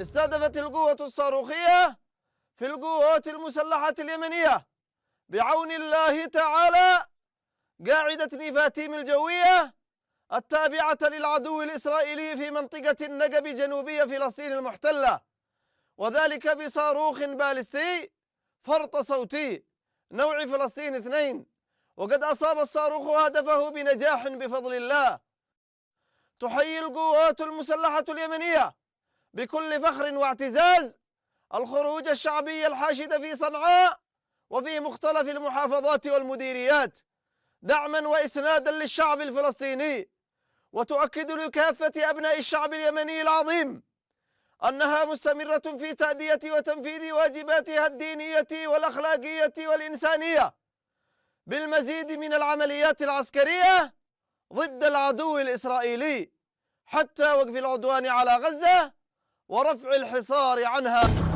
استهدفت القوة الصاروخية في القوات المسلحة اليمنية بعون الله تعالى قاعدة نيفاتيم الجوية التابعة للعدو الإسرائيلي في منطقة النقب جنوبية فلسطين المحتلة، وذلك بصاروخ باليستي فرط صوتي نوع فلسطين 2، وقد أصاب الصاروخ هدفه بنجاح بفضل الله. تحيي القوات المسلحة اليمنية بكل فخر واعتزاز الخروج الشعبي الحاشد في صنعاء وفي مختلف المحافظات والمديريات دعما وإسنادا للشعب الفلسطيني، وتؤكد لكافة أبناء الشعب اليمني العظيم أنها مستمرة في تأدية وتنفيذ واجباتها الدينية والأخلاقية والإنسانية بالمزيد من العمليات العسكرية ضد العدو الإسرائيلي حتى وقف العدوان على غزة ورفع الحصار عنها.